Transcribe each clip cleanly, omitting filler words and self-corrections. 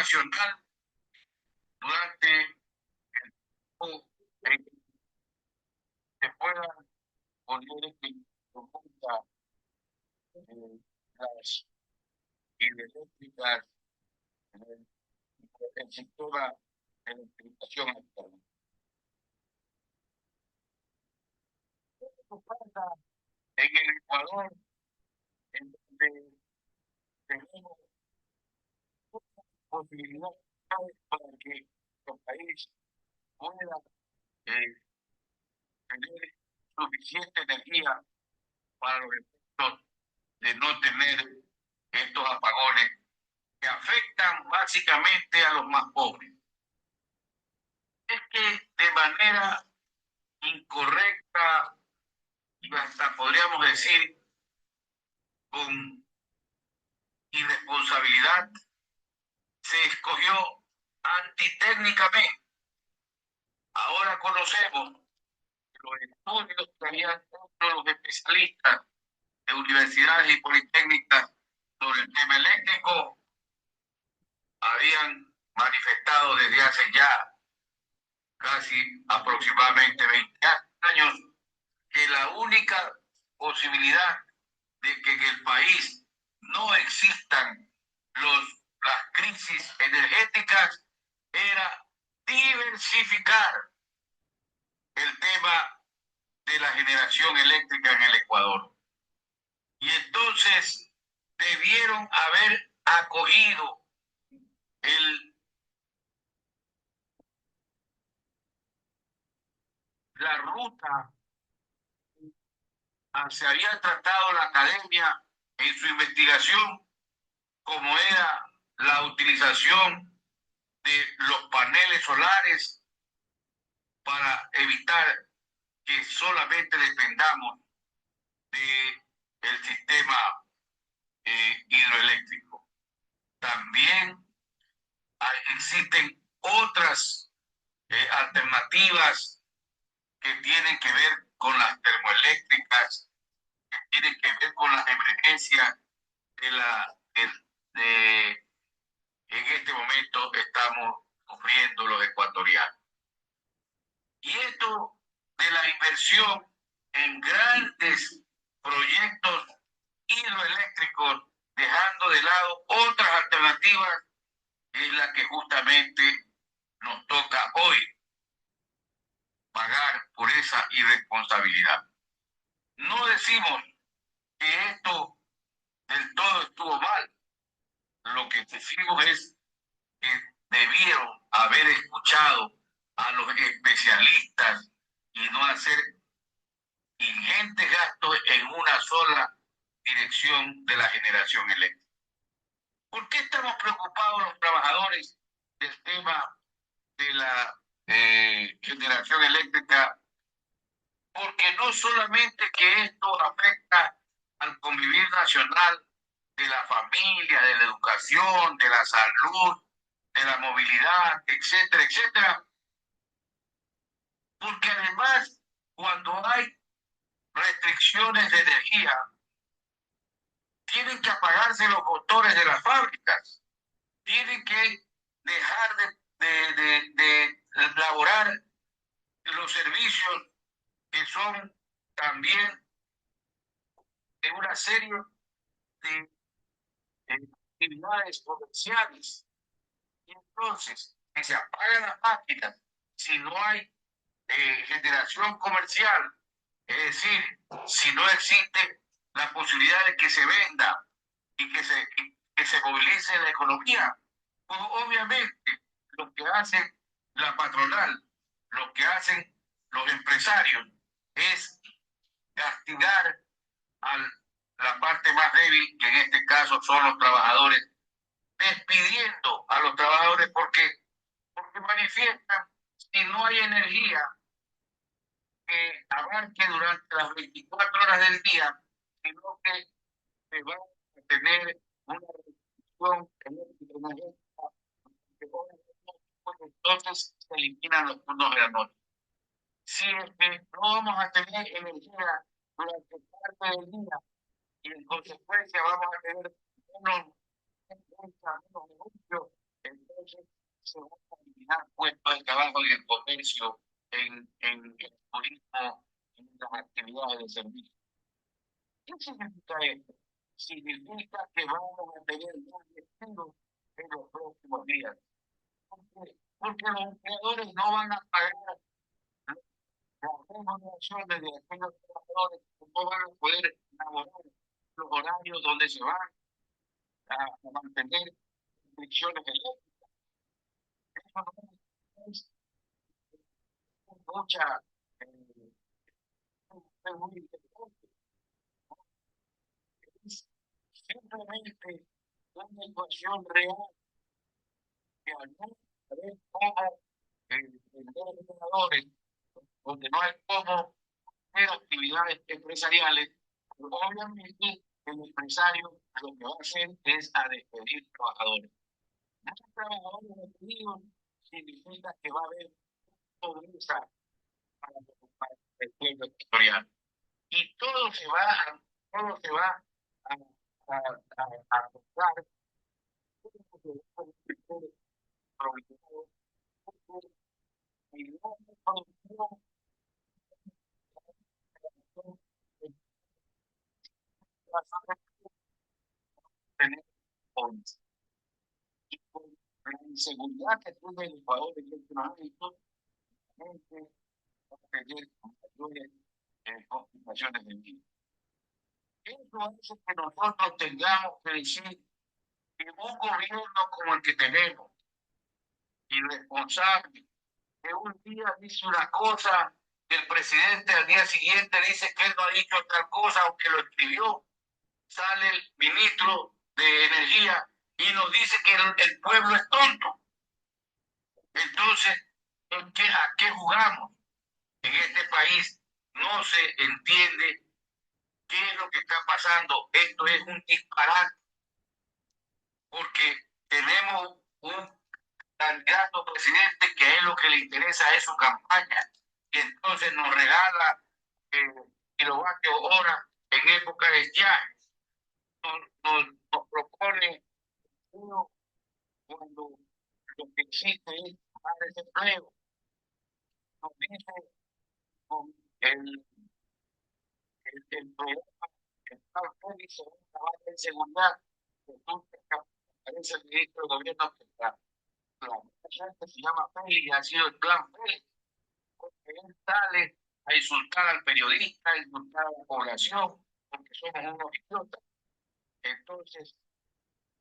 nacional durante el tiempo en que se puedan poner en conjunta las hidroeléctricas en el sistema de electrificación actual. Esto pasa en el Ecuador, en donde tenemos posibilidades para que nuestro país pueda eh, tener suficiente energía para los efectos de no tener estos apagones que afectan básicamente a los más pobres. Es que de manera incorrecta y hasta podríamos decir con irresponsabilidad se escogió antitécnicamente. Ahora conocemos los estudios que habían hecho los especialistas de universidades y politécnicas sobre el tema eléctrico habían manifestado desde hace ya casi aproximadamente 20 años que la única posibilidad de que en el país no existan las crisis energéticas era diversificar el tema de la generación eléctrica en el Ecuador. Y entonces debieron haber acogido la ruta. Se había tratado la academia en su investigación, como era la utilización de los paneles solares para evitar que solamente dependamos del sistema hidroeléctrico. También existen otras alternativas que tienen que ver con las termoeléctricas, que tienen que ver con las emergencias de en este momento estamos sufriendo los ecuatorianos. Y esto de la inversión en grandes proyectos hidroeléctricos, dejando de lado otras alternativas, es la que justamente nos toca hoy pagar por esa irresponsabilidad. No decimos que esto del todo estuvo mal. Lo que decimos es que debieron haber escuchado a los especialistas y no hacer ingentes gastos en una sola dirección de la generación eléctrica. ¿Por qué estamos preocupados los trabajadores del tema de la generación eléctrica? Porque no solamente que esto afecta al convivir nacional de la familia, de la educación, de la salud, de la movilidad, etcétera, etcétera, porque además cuando hay restricciones de energía, tienen que apagarse los motores de las fábricas, tienen que dejar de elaborar los servicios que son también de una serie de actividades comerciales. Y entonces, si se apagan las máquinas, si no hay generación comercial, es decir, si no existe la posibilidad de que se venda y que se movilice la economía, pues obviamente lo que hace la patronal, lo que hacen los empresarios es castigar a la parte más débil, que en este caso son los trabajadores, despidiendo a los trabajadores porque manifiestan si no hay energía que abarque durante las 24 horas del día, sino que se va a tener una reducción energética, entonces se eliminan los turnos de la noche. Si es que no vamos a tener energía durante parte del día y en consecuencia vamos a tener menos negocio, entonces trabajo, en el comercio, en el turismo, en las actividades de servicio. ¿Qué significa esto? Significa que vamos a tener más despidos en los próximos días. ¿Por qué? Porque los empleadores no van a pagar las remuneraciones de aquellos trabajadores que no van a poder elaborar los horarios donde se van a mantener restricciones eléctricas. Eso no es mucha, es muy interesante. Es simplemente una ecuación real que al menos ver cómo los empleadores, donde no hay cómo hacer actividades empresariales, pero obviamente el empresario lo que va a hacer es a despedir trabajadores. Muchos trabajadores despedidos significa que va a haber pobreza para el pueblo ecuatoriano. Y todo se va a tocar y no tener jóvenes. Y con la inseguridad que tiene el Ecuador en este momento, gente va a tener mayores complicaciones de vida. Eso hace que nosotros tengamos que decir que un gobierno como el que tenemos, irresponsable, que un día dice una cosa, el presidente al día siguiente dice que él no ha dicho tal cosa, aunque lo escribió, sale el ministro de Energía y nos dice que el pueblo es tonto. Entonces, ¿a qué jugamos? En este país no se entiende qué es lo que está pasando. Esto es un disparate, porque tenemos un candidato presidente que a él lo que le interesa es su campaña, y entonces nos regala kilovatios hora en época de estiaje. Nos propone uno cuando lo que existe es más desempleo. Nos dice con el programa, el plan Félix se va a acabar en seguridad. Entonces, aparece el ministro de Gobierno que la gente se llama Félix, ha sido el plan Félix, porque él sale a insultar al periodista, a insultar a la población, porque somos unos idiotas. Entonces,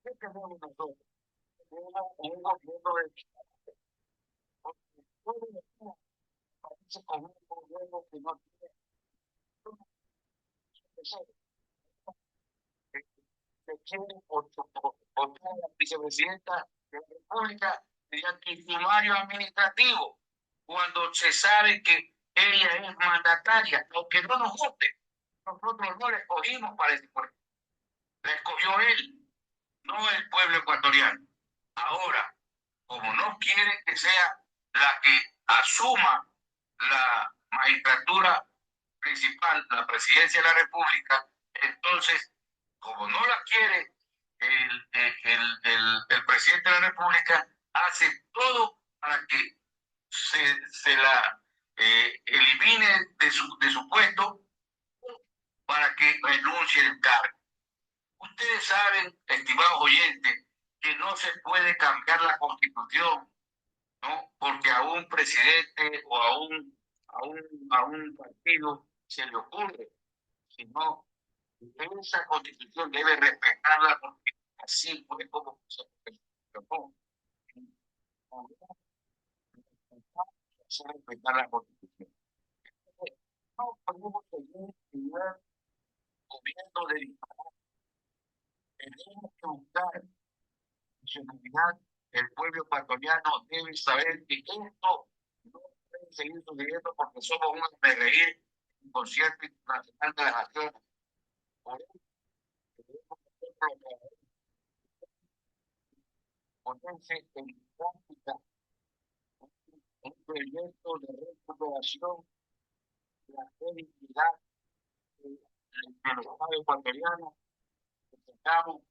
¿qué tenemos nosotros? Tenemos un gobierno de porque todo el mundo parece como un gobierno que no tiene se quiere por la vicepresidenta de la República mediante el sumario administrativo, cuando se sabe que ella es mandataria, aunque no nos guste. Nosotros no la escogimos para ese puesto, la escogió él, no el pueblo ecuatoriano. Ahora, como no quiere que sea la que asuma la magistratura principal, la presidencia de la República, entonces, como no la quiere el presidente de la República, hace todo para que se la elimine de su puesto para que renuncie el cargo. Ustedes saben, estimados oyentes, que no se puede cambiar la constitución, ¿no? Porque a un presidente o a un partido se le ocurre, sino esa constitución debe respetarla porque así fue como se propone. Hacer respetar la constitución. No podemos seguir en un gobierno de disparate. Tenemos que buscar nacionalidad. El pueblo ecuatoriano debe saber que esto no puede seguir sucediendo porque somos un reír en concierto internacional de las naciones. Por eso debemos ponerse en práctica un proyecto de recuperación de la credibilidad de los estados ecuatorianos que tengamos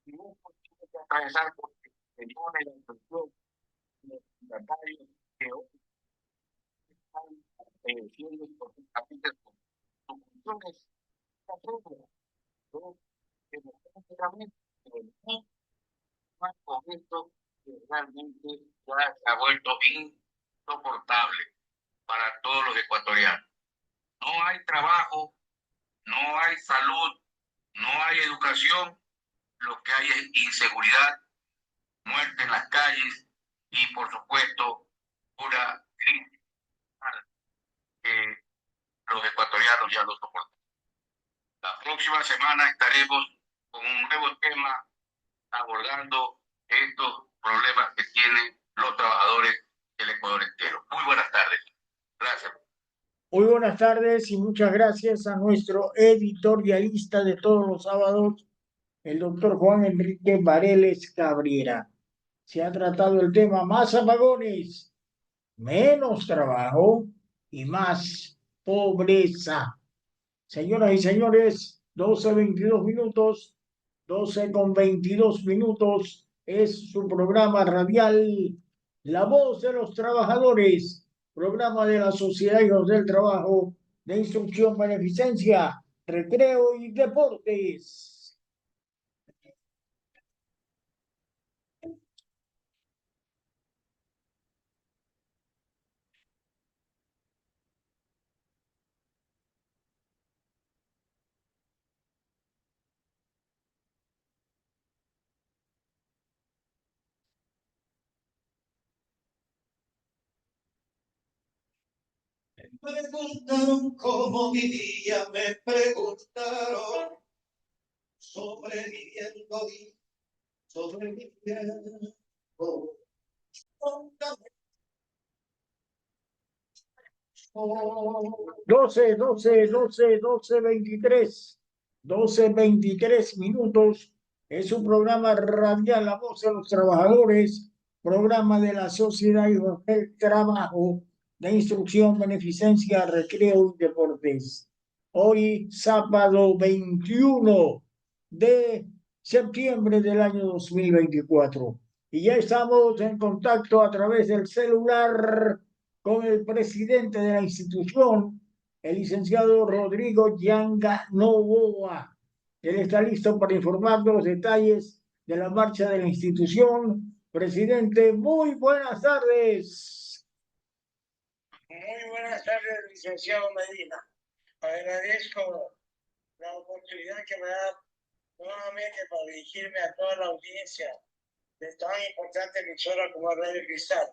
y un tiene que atravesar por la inflación, mandatarios que hoy están siendo importantes con sus funciones, democráticamente, pero no más con esto que realmente ya se ha vuelto insoportable para todos los ecuatorianos. No hay trabajo, no hay salud, no hay educación, lo que hay es inseguridad, muerte en las calles y, por supuesto, una crisis que los ecuatorianos ya lo soportan. La próxima semana estaremos con un nuevo tema abordando estos problemas que tienen los trabajadores del Ecuador entero. Muy buenas tardes. Gracias. Muy buenas tardes y muchas gracias a nuestro editorialista de todos los sábados, el doctor Juan Enrique Vareles Cabrera. Se ha tratado el tema más apagones, menos trabajo y más pobreza. Señoras y señores, 12:22, 12:22 es su programa radial La Voz de los Trabajadores, programa de la Sociedad Hijos del Trabajo de Instrucción, Beneficencia, Recreo y Deportes. Me preguntaron cómo vivía, me preguntaron sobreviviendo y sobreviviendo. 12:23 es un programa radial La Voz de los Trabajadores, programa de la Sociedad Hijos del Trabajo de Instrucción, Beneficencia, Recreo y Deportes. Hoy, sábado 21 de septiembre del año 2024. Y ya estamos en contacto a través del celular con el presidente de la institución, el licenciado Rodrigo Yanga Novoa. Él está listo para informar de los detalles de la marcha de la institución. Presidente, muy buenas tardes. Muy buenas tardes, licenciado Medina. Agradezco la oportunidad que me da nuevamente para dirigirme a toda la audiencia de tan importante emisora como Radio Cristal.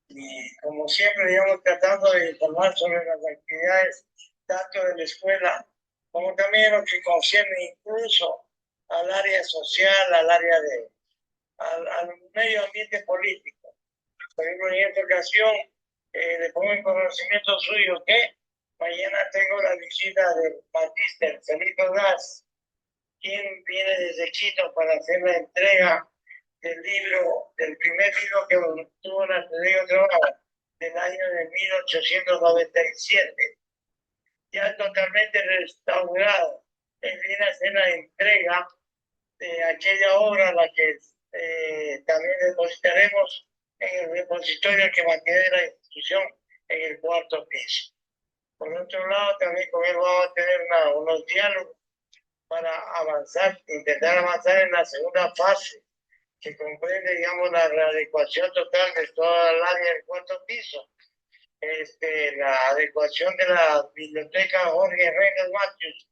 Y como siempre, digamos, tratando de informar sobre las actividades tanto de la escuela como también lo que concierne incluso al área social, al medio ambiente político. Por ejemplo, en esta ocasión le pongo en conocimiento suyo que mañana tengo la visita del magíster Felipe Gas, quien viene desde Quito para hacer la entrega del primer libro que obtuvo en el trabajo del año de 1897, ya totalmente restaurado. Él viene a hacer la entrega de aquella obra, la que también depositaremos en el repositorio que mantiene la institución en el cuarto piso. Por otro lado, también con él vamos a tener unos diálogos para avanzar, intentar avanzar en la segunda fase, que comprende, digamos, la readecuación total de toda el área del cuarto piso. La adecuación de la biblioteca Jorge Reynolds Matthews.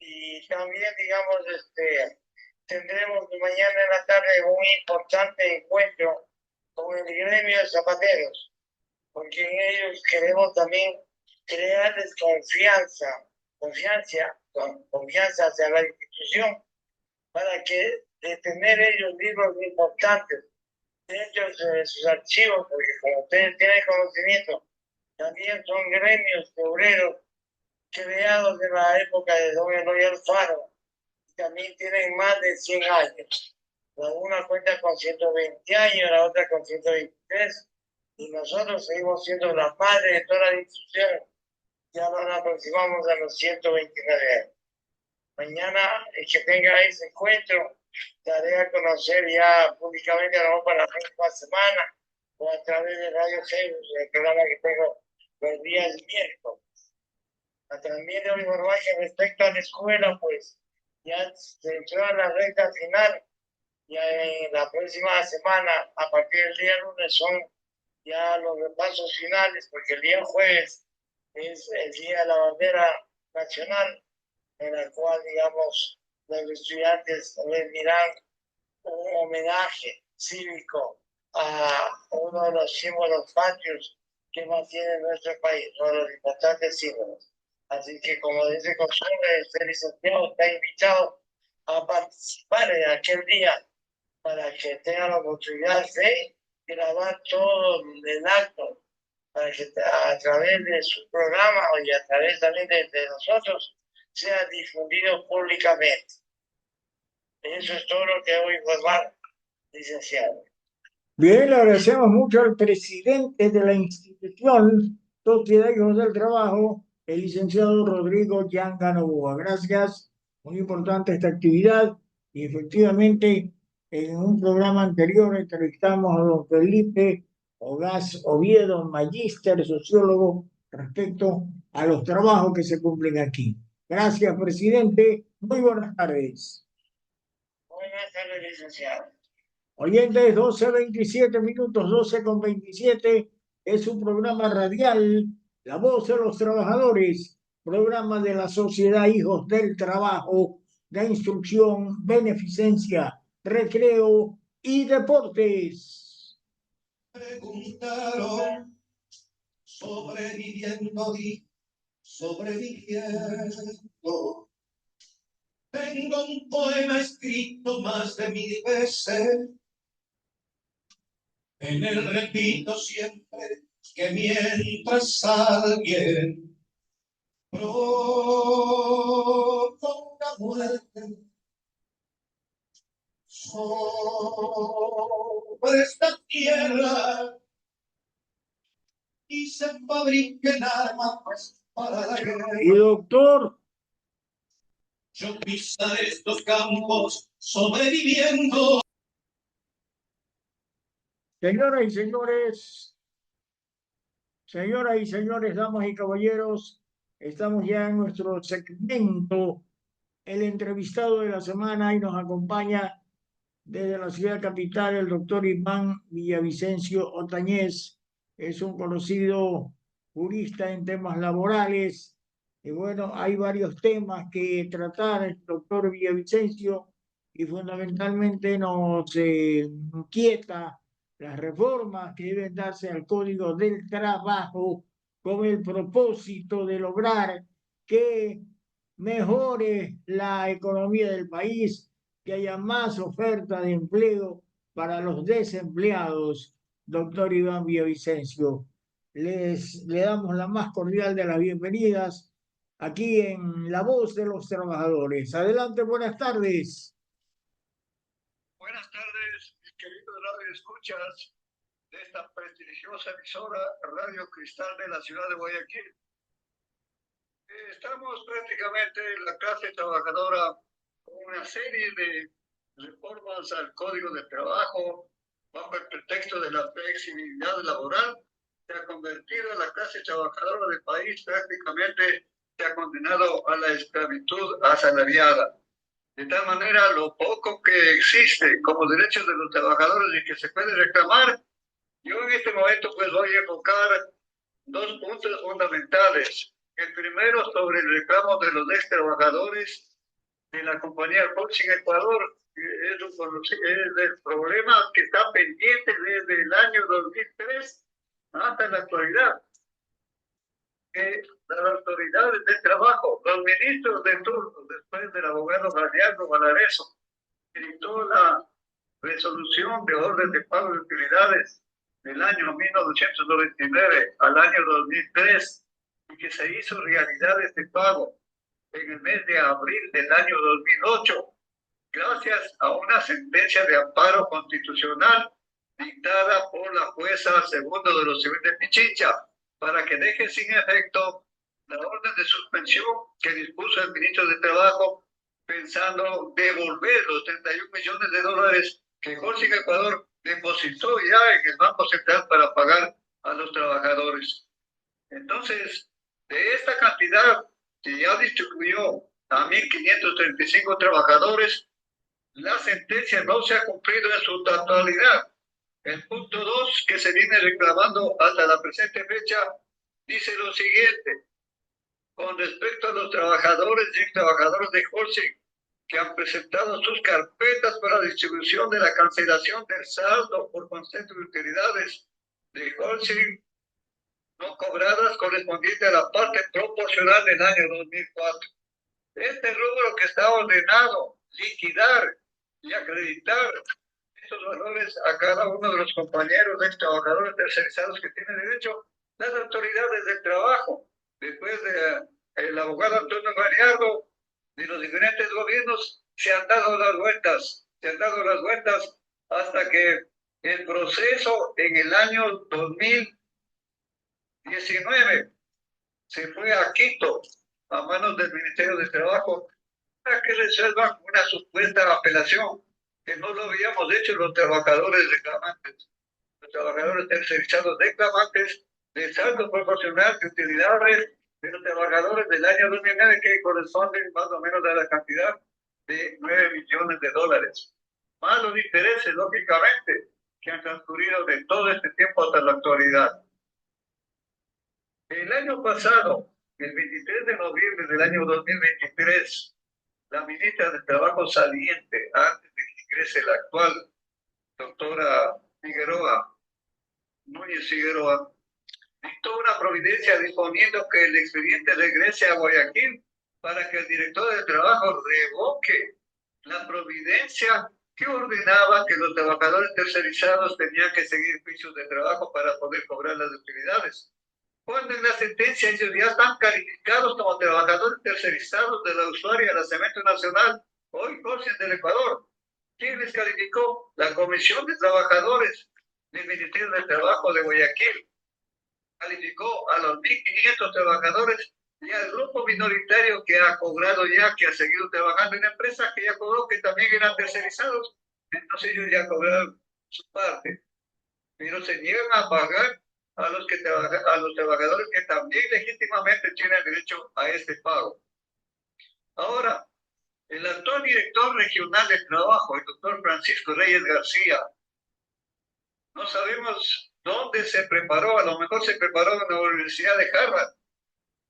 Y también, digamos, tendremos mañana en la tarde un importante encuentro con el gremio de zapateros, porque en ellos queremos también crearles confianza hacia la institución, para que de tener ellos libros importantes dentro de sus archivos, porque como ustedes tienen conocimiento, también son gremios de obreros creados en la época de don Eloy Alfaro, también tienen más de 100 años. La una cuenta con 120 años, la otra con 123, y nosotros seguimos siendo la madre de todas las instituciones. Ya nos aproximamos a los 129 años. Mañana, el que tenga ese encuentro, daré a conocer ya públicamente a lo mejor para la próxima semana o a través de Radio Génesis, el programa que tengo los días miércoles. También debo informar que respecto a la escuela, pues ya se entró a la recta final. Ya en la próxima semana, a partir del día lunes, son ya los repasos finales, porque el día jueves es el Día de la Bandera Nacional, en el cual, digamos, los estudiantes rendirán un homenaje cívico a uno de los símbolos patrios que mantiene nuestro país, uno de los importantes símbolos. Así que, como dice costumbre, este licenciado está invitado a participar en aquel día para que tenga la oportunidad de grabar todo el acto, para que a través de su programa y a través también de nosotros sea difundido públicamente. Eso es todo lo que debo informar, licenciado. Bien, le agradecemos mucho al presidente de la institución Sociedad Hijos del Trabajo, el licenciado Rodrigo Yanga Novoa. Gracias, muy importante esta actividad. Y efectivamente, en un programa anterior entrevistamos a don Felipe Ogaz Oviedo, magíster, sociólogo, respecto a los trabajos que se cumplen aquí. Gracias, presidente. Muy buenas tardes. Buenas tardes, licenciado. Oyentes, 12:27, 12:27, es un programa radial, La Voz de los Trabajadores, programa de la Sociedad Hijos del Trabajo, de instrucción, beneficencia, recreo y deportes. Preguntaron, sobreviviendo y sobreviviendo. Tengo un poema escrito más de 1000 veces. En él repito siempre que mientras alguien provoca muerte sobre esta tierra y se fabriquen armas para la guerra. Y doctor, Yo pisaré estos campos sobreviviendo. señoras y señores, damas y caballeros, estamos ya en nuestro segmento, el entrevistado de la semana, y nos acompaña desde la ciudad capital el doctor Iván Villavicencio Otañez. Es un conocido jurista en temas laborales. Y bueno, hay varios temas que tratar el doctor Villavicencio, y fundamentalmente nos inquieta las reformas que deben darse al Código del Trabajo con el propósito de lograr que mejore la economía del país, que haya más oferta de empleo para los desempleados. Doctor Iván Villavicencio, le damos la más cordial de las bienvenidas aquí en La Voz de los Trabajadores. Adelante, buenas tardes. Buenas tardes, mis queridos radioescuchas de esta prestigiosa emisora Radio Cristal de la ciudad de Guayaquil. Estamos prácticamente en la clase trabajadora con una serie de reformas al Código de Trabajo bajo el pretexto de la flexibilidad laboral. Se ha convertido en la clase trabajadora del país, prácticamente se ha condenado a la esclavitud asalariada. De tal manera, lo poco que existe como derechos de los trabajadores y que se puede reclamar, yo en este momento pues voy a enfocar dos puntos fundamentales. El primero sobre el reclamo de los ex trabajadores de la compañía Holcim Ecuador, que es el problema que está pendiente desde el año 2003 hasta la actualidad. Las autoridades del trabajo, los ministros de turno, después del abogado Galeano Valareso, dictó la resolución de orden de pago de utilidades del año 1999 al año 2003 y que se hizo realidad este pago en el mes de abril del año 2008, gracias a una sentencia de amparo constitucional dictada por la jueza segundo de los civiles de Pichincha, para que deje sin efecto la orden de suspensión que dispuso el ministro de Trabajo pensando devolver los 31 millones de dólares que Holcim Ecuador depositó ya en el Banco Central para pagar a los trabajadores. Entonces, de esta cantidad que ya distribuyó a 1.535 trabajadores, la sentencia no se ha cumplido en su totalidad. El punto 2, que se viene reclamando hasta la presente fecha, dice lo siguiente: con respecto a los trabajadores y trabajadores de Holcim que han presentado sus carpetas para distribución de la cancelación del saldo por concepto de utilidades de Holcim no cobradas correspondiente a la parte proporcional del año 2004. Este rubro que está ordenado liquidar y acreditar estos valores a cada uno de los compañeros de trabajadores tercerizados que tienen derecho, las autoridades del trabajo, después de el abogado Antonio Mariardo, de los diferentes gobiernos, se han dado las vueltas hasta que el proceso en el año 2019 se fue a Quito a manos del Ministerio de Trabajo para que resuelvan una supuesta apelación que no lo habíamos hecho los trabajadores reclamantes, los trabajadores tercerizados reclamantes del saldo proporcional de utilidades de los trabajadores del año 2009, que corresponden más o menos a la cantidad de 9 millones de dólares. Más los intereses, lógicamente, que han transcurrido de todo este tiempo hasta la actualidad. El año pasado, el 23 de noviembre del año 2023, la ministra de Trabajo saliente, antes de que ingrese la actual doctora Figueroa, Núñez Figueroa, dictó una providencia disponiendo que el expediente regrese a Guayaquil para que el director de trabajo revoque la providencia que ordenaba que los trabajadores tercerizados tenían que seguir juicios de trabajo para poder cobrar las utilidades. Cuando en la sentencia ellos ya están calificados como trabajadores tercerizados de la usuaria de Cemento Nacional, hoy Holcim del Ecuador. ¿Quién les calificó? La Comisión de Trabajadores del Ministerio de Trabajo de Guayaquil. Calificó a los 1.500 trabajadores y al grupo minoritario que ha cobrado ya, que ha seguido trabajando en empresas que ya cobró, que también eran tercerizados. Entonces ellos ya cobraron su parte, pero se niegan a pagar a los trabajadores que también legítimamente tienen derecho a este pago. Ahora, el actual director regional de trabajo, el doctor Francisco Reyes García, no sabemos dónde se preparó, a lo mejor se preparó en la Universidad de Harvard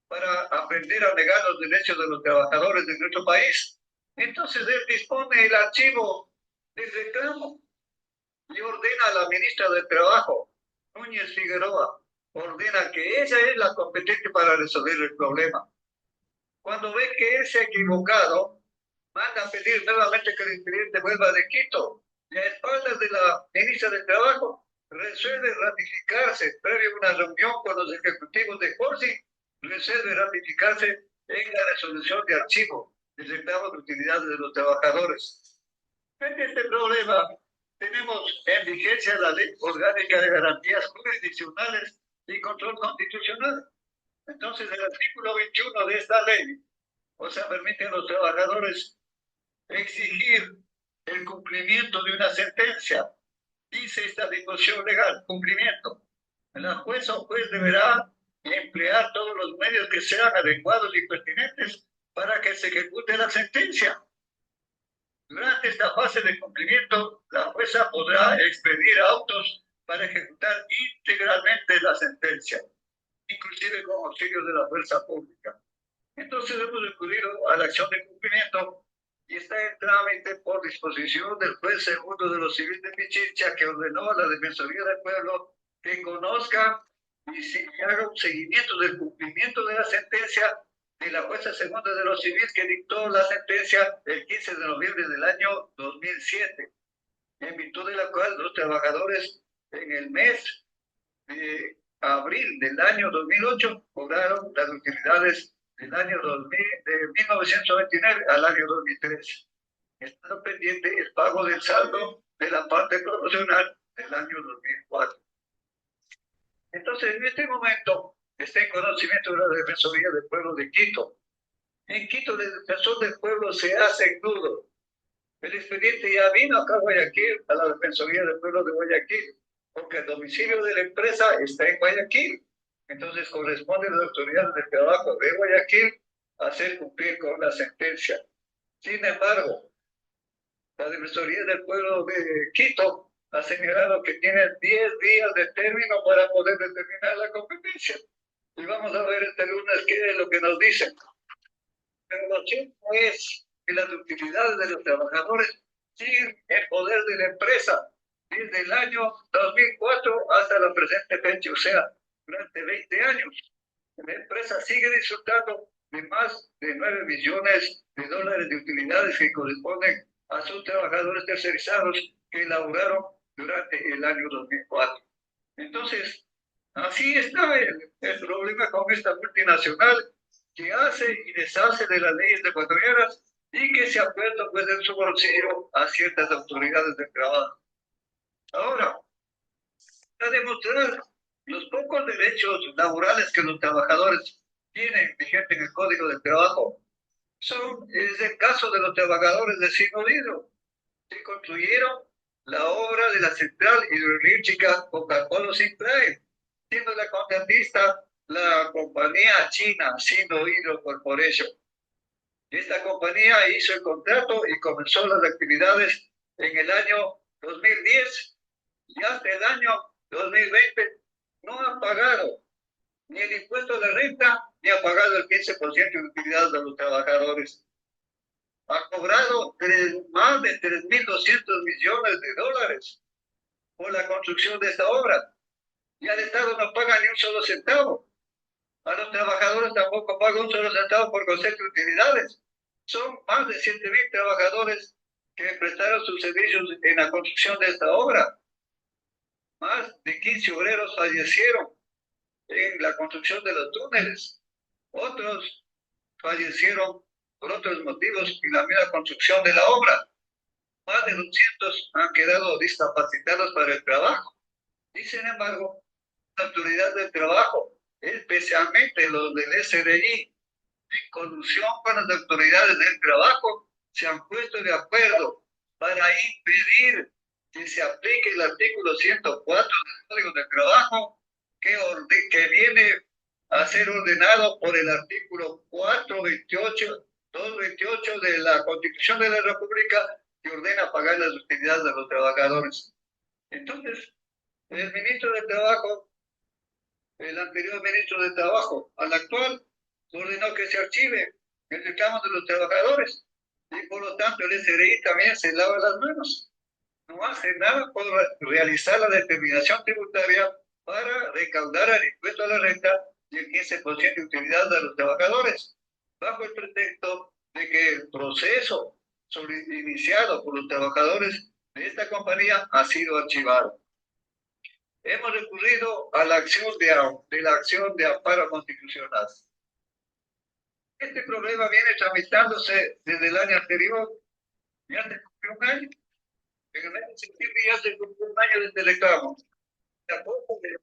para aprender a negar los derechos de los trabajadores de nuestro país. Entonces él dispone el archivo del reclamo y ordena a la ministra de Trabajo, Núñez Figueroa, ordena que ella es la competente para resolver el problema. Cuando ve que él se ha equivocado, manda a pedir nuevamente que el expediente vuelva de Quito, y a espaldas de la ministra de Trabajo resuelve ratificarse, previo a una reunión con los ejecutivos de Holcim, resuelve ratificarse en la resolución de archivo del reclamo de utilidades de los trabajadores. Frente a este problema, tenemos en vigencia la Ley Orgánica de Garantías Jurisdiccionales y Control Constitucional. Entonces, el artículo 21 de esta ley, o sea, permite a los trabajadores exigir el cumplimiento de una sentencia. Dice esta disposición legal, cumplimiento. La jueza o juez deberá emplear todos los medios que sean adecuados y pertinentes para que se ejecute la sentencia. Durante esta fase de cumplimiento, la jueza podrá expedir autos para ejecutar integralmente la sentencia, inclusive con auxilio de la fuerza pública. Entonces hemos recurrido a la acción de cumplimiento y está en trámite por disposición del juez segundo de los civiles de Pichincha, que ordenó a la Defensoría del Pueblo que conozca y se haga un seguimiento del cumplimiento de la sentencia de la jueza segunda de los civiles, que dictó la sentencia el 15 de noviembre del año 2007, en virtud de la cual los trabajadores en el mes de abril del año 2008 cobraron las utilidades del año 2000, de 1929 al año 2003, estando pendiente el pago del saldo de la parte proporcional del año 2004. Entonces, en este momento está en conocimiento de la Defensoría del Pueblo de Quito En Quito, el defensor del pueblo se hace nudo. El expediente ya vino acá a Guayaquil, a la Defensoría del Pueblo de Guayaquil, porque el domicilio de la empresa está en Guayaquil. Entonces corresponde a las autoridades de trabajo de Guayaquil hacer cumplir con la sentencia. Sin embargo, la Defensoría del Pueblo de Quito ha señalado que tiene 10 días de término para poder determinar la competencia. Y vamos a ver este lunes qué es lo que nos dicen. Pero lo cierto es que las utilidades de los trabajadores siguen en poder de la empresa desde el año 2004 hasta la presente fecha, o sea, durante 20 años. La empresa sigue disfrutando de más de 9 millones de dólares de utilidades que corresponden a sus trabajadores tercerizados que elaboraron durante el año 2004. Entonces, así está el problema con esta multinacional que hace y deshace de las leyes ecuatorianas y que se apuesta pues en su bolsillo a ciertas autoridades de trabajo. Ahora, para demostrar los pocos derechos laborales que los trabajadores tienen vigente en el Código de Trabajo, es el caso de los trabajadores de Sino Hidro, que construyeron la obra de la central hidroeléctrica Coca-Cola Sinclair, siendo la contratista la compañía china Sino Hydro Corporation. Esta compañía hizo el contrato y comenzó las actividades en el año 2010 y hasta el año 2020 no ha pagado ni el impuesto de renta ni ha pagado el 15% de utilidades de los trabajadores. Ha cobrado más de 3.200 millones de dólares por la construcción de esta obra y al Estado no paga ni un solo centavo. A los trabajadores tampoco paga un solo centavo por concepto de utilidades. Son más de 7.000 trabajadores que prestaron sus servicios en la construcción de esta obra. Más de 15 obreros fallecieron en la construcción de los túneles. Otros fallecieron por otros motivos en la misma construcción de la obra. Más de 200 han quedado discapacitados para el trabajo. Y sin embargo, la autoridad del trabajo, especialmente los del SRI, en colusión con las autoridades del trabajo, se han puesto de acuerdo para impedir que se aplique el artículo 104 del Código del Trabajo, que viene a ser ordenado por el artículo 228 de la Constitución de la República, que ordena pagar las utilidades de los trabajadores. Entonces, el ministro de Trabajo, el anterior ministro de Trabajo, al actual, ordenó que se archive el reclamo de los trabajadores y por lo tanto el SRI también se lava las manos. No hace nada por realizar la determinación tributaria para recaudar el impuesto a la renta y el 15% de utilidad de los trabajadores, bajo el pretexto de que el proceso iniciado por los trabajadores de esta compañía ha sido archivado. Hemos recurrido a la acción de amparo constitucional. Este problema viene tramitándose desde el año anterior, ya se cumplió un año. En el mes de septiembre ya se cumplió un año desde el reclamo. De acuerdo de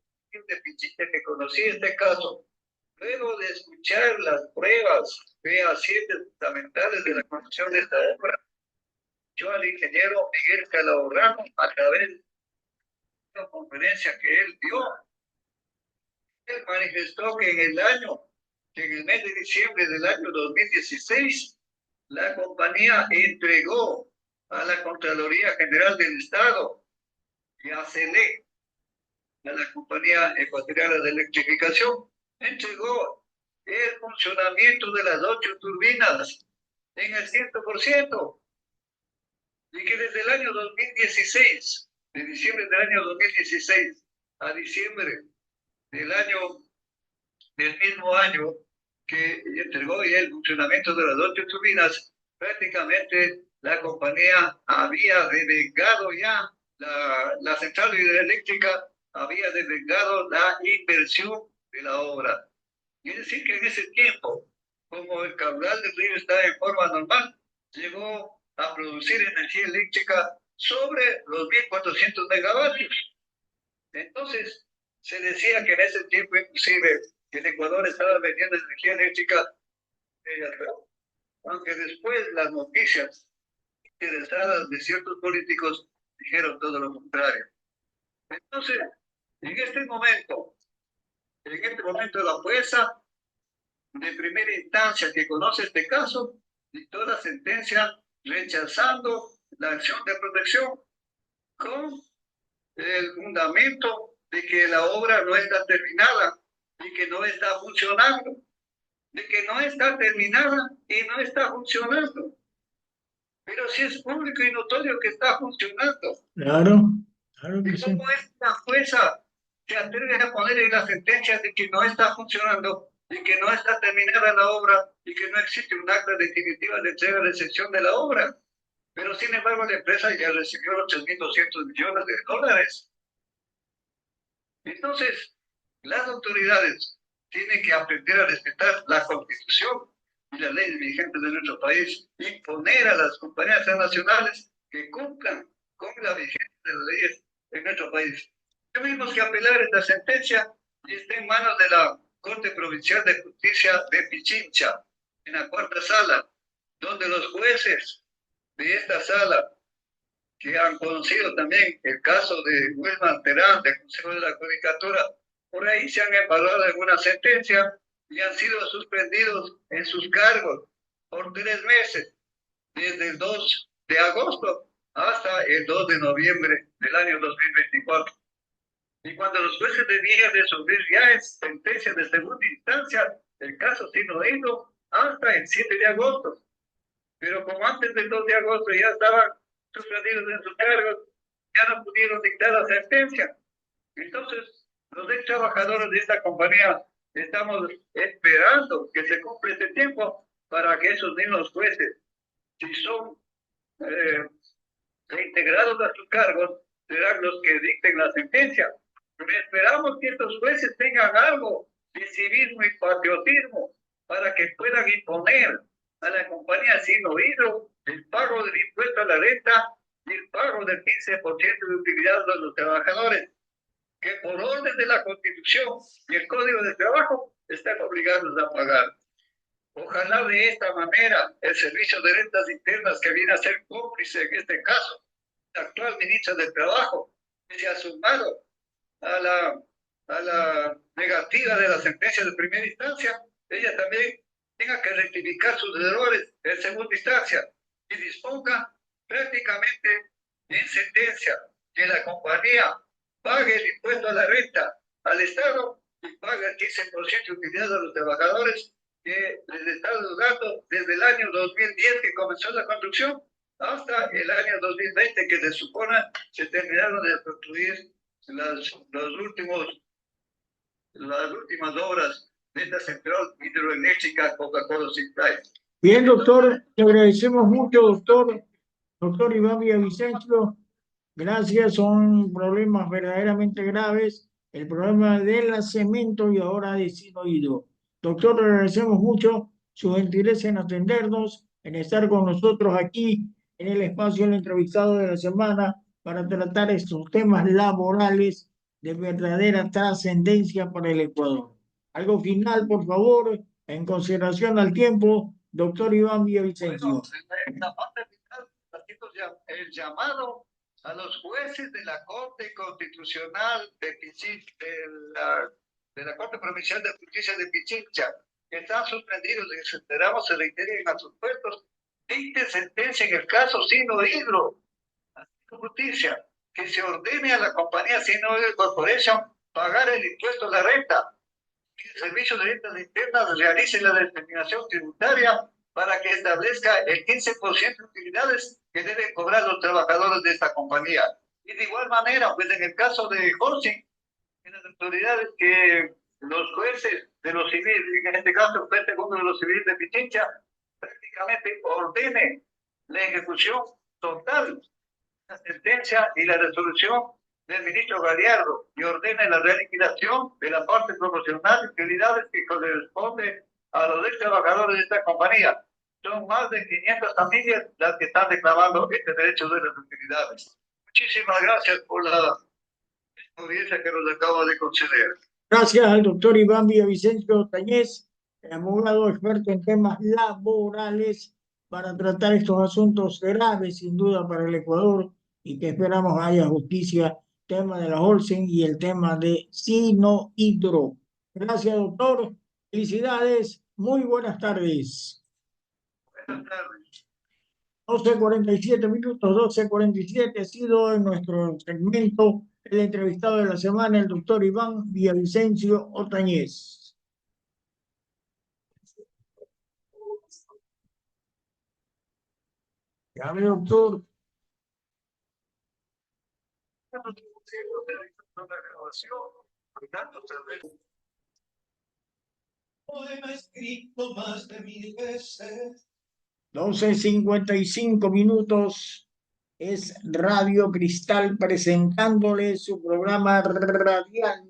Pichite que conocí este caso, luego de escuchar las pruebas fehacientes fundamentales de la construcción de esta obra, yo al ingeniero Miguel Calahorrano, a través de una conferencia que él dio, él manifestó que en el mes de diciembre del año 2016, la compañía entregó a la Contraloría General del Estado y a CELEC, a la Compañía Ecuatoriana de Electrificación, entregó el funcionamiento de las 8 turbinas en el 100%, y que desde el año 2016, de diciembre del año 2016 a diciembre del mismo año que entregó ya el funcionamiento de las 8 turbinas, prácticamente la compañía había devengado ya, la central hidroeléctrica había devengado la inversión de la obra. Es decir, que en ese tiempo, como el caudal del río está en forma normal, llegó a producir energía eléctrica sobre los 1.400 megavatios. Entonces, se decía que en ese tiempo, inclusive, que el Ecuador estaba vendiendo energía eléctrica aunque después las noticias interesadas de ciertos políticos dijeron todo lo contrario. Entonces, en este momento la jueza de primera instancia que conoce este caso dictó la sentencia rechazando la acción de protección con el fundamento de que la obra no está terminada y que no está funcionando, de que no está terminada y no está funcionando. Pero si es público y notorio que está funcionando. Claro, claro que ¿Y sí. cómo esta jueza se atreve a poner en la sentencia de que no está funcionando y que no está terminada la obra y que no existe un acta definitiva de entrega de excepción de la obra? Pero sin embargo la empresa ya recibió los 3.200 millones de dólares. Entonces, las autoridades tienen que aprender a respetar la Constitución y las leyes vigentes de nuestro país y poner a las compañías transnacionales que cumplan con la vigencia de las leyes en nuestro país. Tuvimos que apelar esta sentencia y está en manos de la Corte Provincial de Justicia de Pichincha, en la cuarta sala, donde los jueces de esta sala, que han conocido también el caso de Wilman Terán, del Consejo de la Judicatura, por ahí se han embarrado alguna sentencia y han sido suspendidos en sus cargos por 3 meses, desde el 2 de agosto hasta el 2 de noviembre del año 2024. Y cuando los jueces debían resolver ya en sentencia de segunda instancia, el caso sí no ha ido hasta el 7 de agosto. Pero como antes del 2 de agosto ya estaban suspendidos en sus cargos, ya no pudieron dictar la sentencia. Entonces, los ex trabajadores de esta compañía estamos esperando que se cumpla este tiempo para que esos mismos jueces, si son reintegrados a sus cargos, serán los que dicten la sentencia. Pero esperamos que estos jueces tengan algo de civismo y patriotismo para que puedan imponer a la compañía Sin Oído el pago del impuesto a la renta y el pago del 15% de utilidad de los trabajadores, que por orden de la Constitución y el Código de Trabajo están obligados a pagar. Ojalá de esta manera el Servicio de Rentas Internas, que viene a ser cómplice en este caso, el actual ministro del Trabajo, que se ha sumado a la negativa de la sentencia de primera instancia, ella también tenga que rectificar sus errores en segunda instancia y disponga prácticamente en sentencia que la compañía pague el impuesto a la renta al Estado y pague el 15% de utilidad a los trabajadores que les está dando desde el año 2010 que comenzó la construcción hasta el año 2020 que se supone se terminaron de construir las últimas obras de esta central hidroeléctrica Coca-Cola Supply. Bien, doctor, te agradecemos mucho, doctor Iván Villavicencio. Gracias, son problemas verdaderamente graves. El problema del cemento y ahora de Sin Oído. Doctor, le agradecemos mucho su gentileza en atendernos, en estar con nosotros aquí en el espacio del entrevistado de la semana para tratar estos temas laborales de verdadera trascendencia para el Ecuador. Algo final, por favor, en consideración al tiempo, doctor Iván Villavicencio. Bueno, en la parte final, haciendo el llamado a los jueces de la Corte Constitucional de la Corte Provincial de Justicia de Pichincha, que están suspendidos y que esperamos se reiteren a sus puestos, dicte sentencia en el caso Sin Oído, justicia, que se ordene a la compañía Sin Oído Corporation pagar el impuesto a la renta, que el Servicio de Rentas Internas realice la determinación tributaria para que establezca el 15% de utilidades que deben cobrar los trabajadores de esta compañía. Y de igual manera, pues en el caso de Horsing, en las autoridades que los jueces de los civiles, en este caso el juez segundo de los civiles de Pichincha, prácticamente ordene la ejecución total de la sentencia y la resolución del ministro Gallardo y ordene la reliquidación de la parte proporcional de utilidades que corresponde a los ex trabajadores de esta compañía. Son más de 500 familias las que están reclamando este derecho de las utilidades. Muchísimas gracias por la audiencia que nos acaba de conceder. Gracias al doctor Iván Villavicencio Tañez, abogado experto en temas laborales para tratar estos asuntos graves, sin duda, para el Ecuador y que esperamos haya justicia, tema de la Olsen y el tema de Sino Hidro. Gracias, doctor. Felicidades. Muy buenas tardes. Buenas tardes. 12:47 minutos, 12:47 ha sido en nuestro segmento el entrevistado de la semana, el doctor Iván Villavicencio Otañez. Ya ve, doctor. Poema escrito más de 1000 veces. 12:55 minutos es Radio Cristal presentándole su programa radial,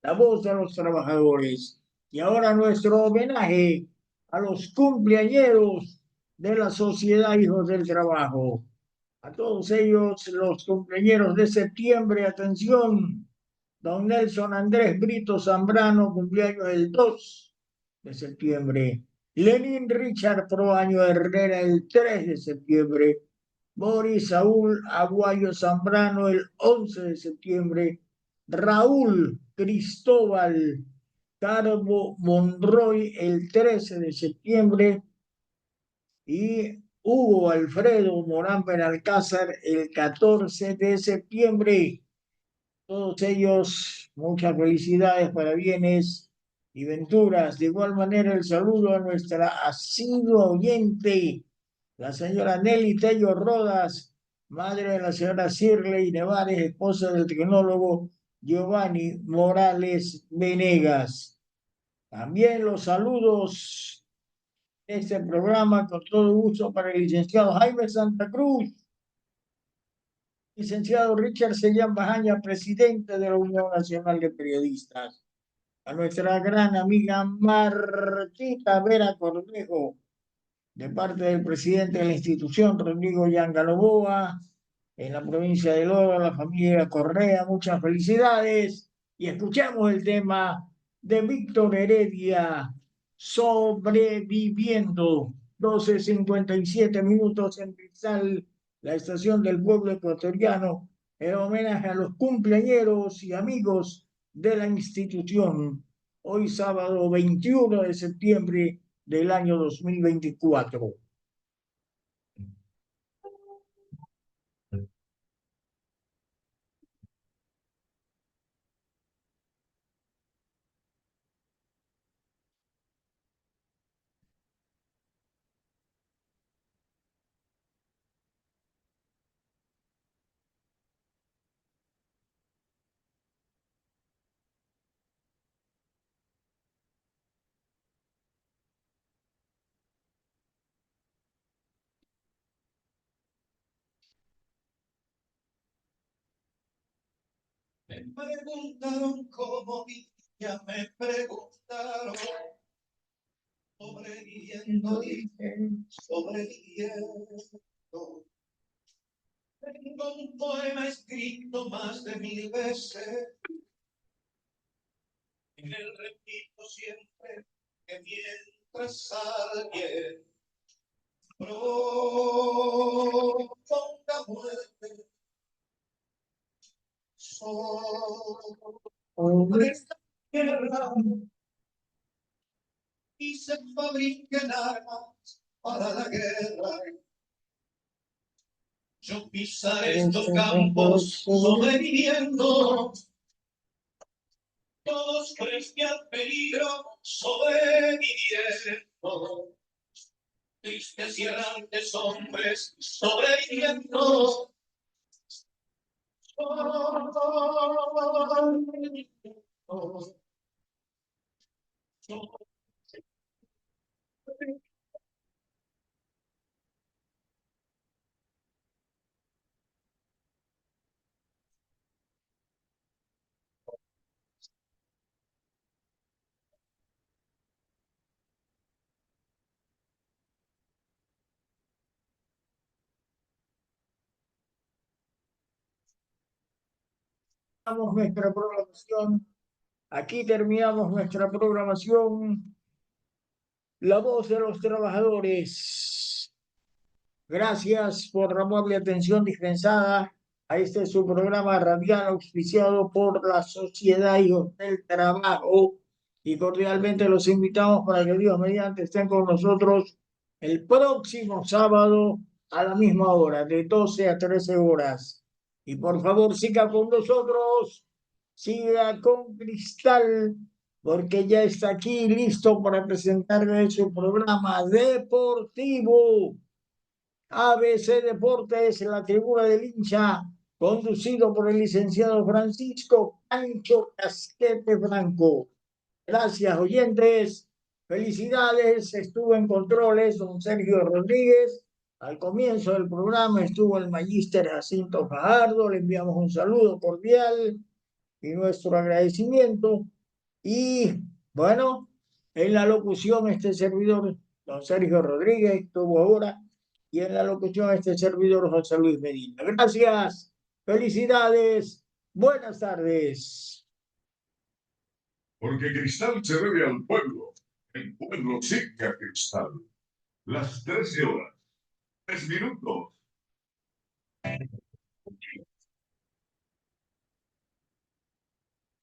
La Voz de los Trabajadores. Y ahora nuestro homenaje a los cumpleañeros de la Sociedad Hijos del Trabajo. A todos ellos, los cumpleañeros de septiembre, atención, don Nelson Andrés Brito Zambrano, cumpleaños el 2 de septiembre. Lenín Richard Proaño Herrera el 3 de septiembre. Boris Saúl Aguayo Zambrano el 11 de septiembre. Raúl Cristóbal Carbo Monroy el 13 de septiembre. Y Hugo Alfredo Morán Benalcázar el 14 de septiembre. Todos ellos, muchas felicidades, parabienes y venturas. De igual manera, el saludo a nuestra asidua oyente, la señora Nelly Tello Rodas, madre de la señora Shirley Nevares, esposa del tecnólogo Giovanni Morales Venegas. También los saludos de este programa con todo gusto para el licenciado Jaime Santa Cruz, licenciado Richard Sellán Bajaña, presidente de la Unión Nacional de Periodistas, a nuestra gran amiga Martita Vera Cornejo, de parte del presidente de la institución, Rodrigo Yangaloboa, en la provincia de Loro, la familia Correa, muchas felicidades. Y escuchamos el tema de Víctor Heredia, Sobreviviendo. 12:57 minutos en Cristal, la estación del pueblo ecuatoriano, en homenaje a los cumpleañeros y amigos de la institución. Hoy sábado 21 de septiembre del año 2024. Me preguntaron cómo vivía, me preguntaron, sobreviviendo, sobreviviendo. Tengo un poema escrito más de 1000 veces. En él repito siempre que mientras alguien proponga muerte sobre esta tierra y se fabriquen armas para la guerra, yo pisaré estos campos sobreviviendo. Todos frente al peligro sobreviviendo. Tristes y errantes hombres sobreviviendo. Nuestra programación. Aquí terminamos nuestra programación la voz de los trabajadores. Gracias por la amable atención dispensada a este su programa radial auspiciado por la Sociedad Hijos del Trabajo y cordialmente los invitamos para que Dios mediante estén con nosotros el próximo sábado a la misma hora, de 12 a 13 horas. Y por favor siga con nosotros, siga con Cristal, porque ya está aquí listo para presentarle su programa deportivo. ABC Deportes, la tribuna del hincha, conducido por el licenciado Francisco Pancho Casquete Franco. Gracias, oyentes. Felicidades. Estuvo en controles don Sergio Rodríguez. Al comienzo del programa estuvo el magíster Jacinto Fajardo. Le enviamos un saludo cordial y nuestro agradecimiento. Y bueno, en la locución este servidor, don Sergio Rodríguez, estuvo ahora, y en la locución este servidor, José Luis Medina. Gracias, felicidades, buenas tardes. Porque Cristal se debe al pueblo, el pueblo sigue a Cristal. Las 13 horas, 3 minutos.